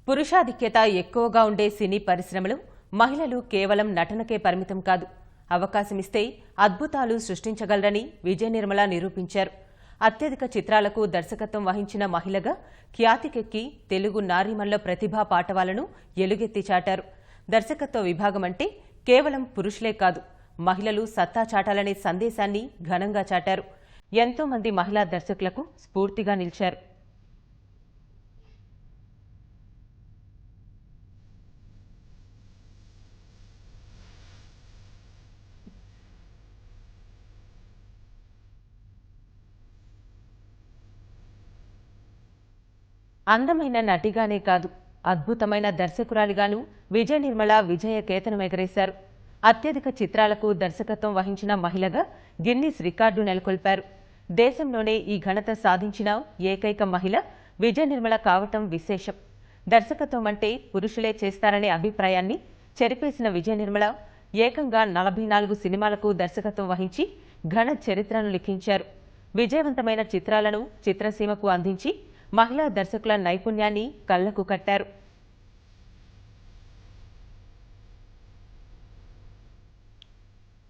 పురుషాధిక్యత ఎక్కువగా ఉండే సినీ పరిశ్రమలు మహిళలు కేవలం నటనకే పరిమితం కాదు, అవకాశమిస్తే అద్భుతాలు సృష్టించగలరని విజయ నిర్మల నిరూపించారు. అత్యధిక చిత్రాలకు దర్శకత్వం వహించిన మహిళగా ఖ్యాతికెక్కి తెలుగు నారీమణుల ప్రతిభా పాటవాలను ఎలుగెత్తి చాటారు. దర్శకత్వ విభాగం అంటే కేవలం పురుషులే కాదు, మహిళలు సత్తా చాటాలనే సందేశాన్ని ఘనంగా చాటారు. ఎంతో మంది మహిళా దర్శకులకు స్ఫూర్తిగా నిలిచారు. అందమైన నటిగానే కాదు, అద్భుతమైన దర్శకురాలిగాను విజయ నిర్మల విజయ కేతనం ఎగరేశారు. అత్యధిక చిత్రాలకు దర్శకత్వం వహించిన మహిళగా గిన్నిస్ రికార్డు నెలకొల్పారు. దేశంలోనే ఈ ఘనత సాధించిన ఏకైక మహిళ విజయ నిర్మల కావటం విశేషం. దర్శకత్వం అంటే పురుషులే చేస్తారనే అభిప్రాయాన్ని చెరిపేసిన విజయ నిర్మల ఏకంగా 44 సినిమాలకు దర్శకత్వం వహించి ఘన చరిత్రను లిఖించారు. విజయవంతమైన చిత్రాలను చిత్రసీమకు అందించి మహిళా దర్శకుల నైపుణ్యాన్ని కళ్లకు కట్టారు.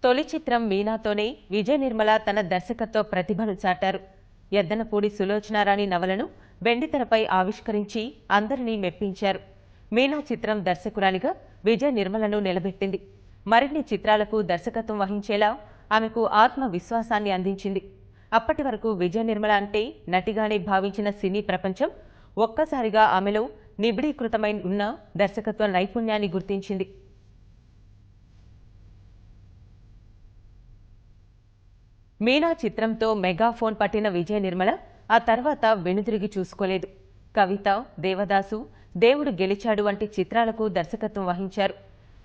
తొలి చిత్రం మీనాతోనే విజయ నిర్మల తన దర్శకత్వ ప్రతిభను చాటారు. ఎద్దనపూడి సులోచనారాణి నవలను వెండితెరపై ఆవిష్కరించి అందరినీ మెప్పించారు. మీనా చిత్రం దర్శకురాలిగా విజయ నిర్మలను నిలబెట్టింది. మరిన్ని చిత్రాలకు దర్శకత్వం వహించేలా ఆమెకు ఆత్మవిశ్వాసాన్ని అందించింది. అప్పటి వరకు విజయ నిర్మల అంటే నటిగానే భావించిన సినీ ప్రపంచం ఒక్కసారిగా ఆమెలో నిబిడీకృతమై ఉన్న దర్శకత్వ నైపుణ్యాన్ని గుర్తించింది. మీనా చిత్రంతో మెగాఫోన్ పట్టిన విజయ నిర్మల ఆ తర్వాత వెనుదిరిగి చూసుకోలేదు. కవిత, దేవదాసు, దేవుడు గెలిచాడు వంటి చిత్రాలకు దర్శకత్వం వహించారు.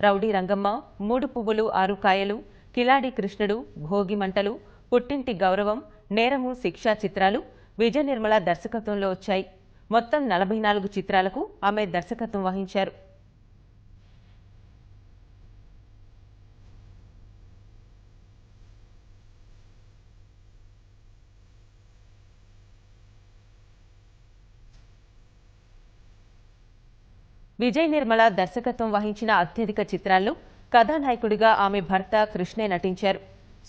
రౌడీ రంగమ్మ, 3 పువ్వులు 6 కాయలు, కిలాడి కృష్ణుడు, భోగి మంటలు, పుట్టింటి గౌరవం, నేరము శిక్ష చిత్రాలు విజయ నిర్మల దర్శకత్వంలో వచ్చాయి. మొత్తం 44 చిత్రాలకు ఆమె దర్శకత్వం వహించారు. విజయ నిర్మల దర్శకత్వం వహించిన అత్యధిక చిత్రాల్లో కథానాయకుడిగా ఆమె భర్త కృష్ణే నటించారు.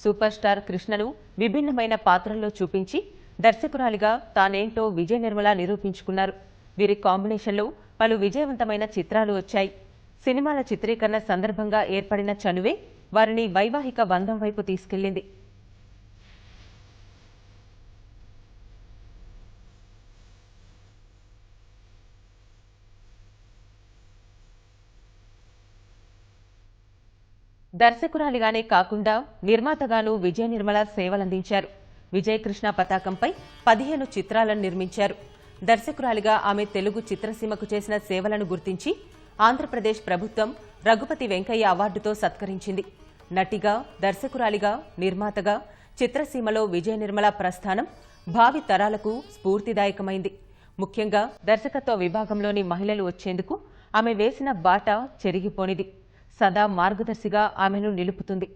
సూపర్ స్టార్ కృష్ణను విభిన్నమైన పాత్రల్లో చూపించి దర్శకురాలిగా తానేంటో విజయ నిర్మల నిరూపించుకున్నారు. వీరి కాంబినేషన్లో పలు విజయవంతమైన చిత్రాలు వచ్చాయి. సినిమాల చిత్రీకరణ సందర్భంగా ఏర్పడిన చనువే వారిని వైవాహిక బంధం వైపు తీసుకెళ్లింది. దర్శకురాలిగానే కాకుండా నిర్మాతగాను విజయ నిర్మల సేవలందించారు. విజయకృష్ణ పతాకంపై 15 చిత్రాలను నిర్మించారు. దర్శకురాలిగా ఆమె తెలుగు చిత్రసీమకు చేసిన సేవలను గుర్తించి ఆంధ్రప్రదేశ్ ప్రభుత్వం రఘుపతి వెంకయ్య అవార్డుతో సత్కరించింది. నటిగా, దర్శకురాలిగా, నిర్మాతగా చిత్రసీమలో విజయ నిర్మల ప్రస్థానం భావి తరాలకు స్ఫూర్తిదాయకమైంది. ముఖ్యంగా దర్శకత్వ విభాగంలోని మహిళలు వచ్చేందుకు ఆమె వేసిన బాట చెరిగిపోనిది. సదా మార్గదర్శిగా ఆమెను నిలుపుతుంది.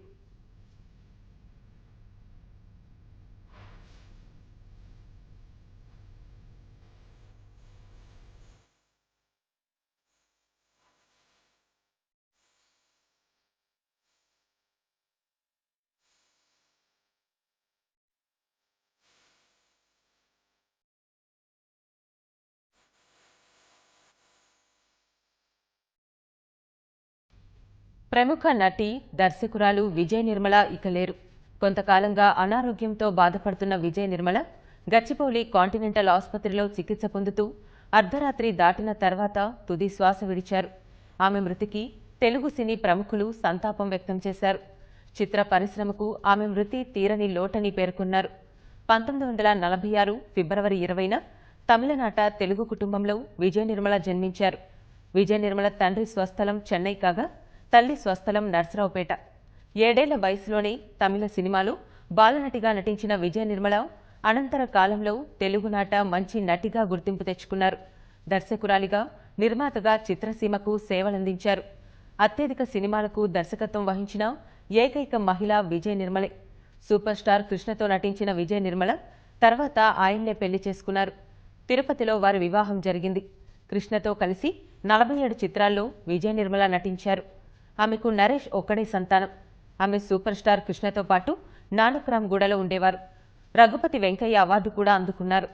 ప్రముఖ నటి, దర్శకురాలు విజయ నిర్మల ఇక లేరు. కొంతకాలంగా అనారోగ్యంతో బాధపడుతున్న విజయ నిర్మల గచ్చిబౌలి కాంటినెంటల్ ఆసుపత్రిలో చికిత్స పొందుతూ అర్ధరాత్రి దాటిన తర్వాత తుది శ్వాస విడిచారు. ఆమె మృతికి తెలుగు సినీ ప్రముఖులు సంతాపం వ్యక్తం చేశారు. చిత్ర పరిశ్రమకు ఆమె మృతి తీరని లోటని పేర్కొన్నారు. 1946 ఫిబ్రవరి 20న తమిళనాట తెలుగు కుటుంబంలో విజయ నిర్మల జన్మించారు. విజయ నిర్మల తండ్రి స్వస్థలం చెన్నై కాగా తల్లి స్వస్థలం నర్సరావుపేట. 7 ఏళ్ల వయసులోనే తమిళ సినిమాలో బాలనటిగా నటించిన విజయ నిర్మల అనంతర కాలంలో తెలుగునాట మంచి నటిగా గుర్తింపు తెచ్చుకున్నారు. దర్శకురాలిగా, నిర్మాతగా చిత్రసీమకు సేవలందించారు. అత్యధిక సినిమాలకు దర్శకత్వం వహించిన ఏకైక మహిళ విజయ నిర్మలే. సూపర్ స్టార్ కృష్ణతో నటించిన విజయ నిర్మల తర్వాత ఆయన్నే పెళ్లి చేసుకున్నారు. తిరుపతిలో వారి వివాహం జరిగింది. కృష్ణతో కలిసి 47 చిత్రాల్లో విజయ నిర్మల నటించారు. ఆమెకు నరేష్ ఒక్కడే సంతానం. ఆమె సూపర్ స్టార్ కృష్ణతో పాటు నానక్రామ్గూడలో ఉండేవారు. రఘుపతి వెంకయ్య అవార్డు కూడా అందుకున్నారు.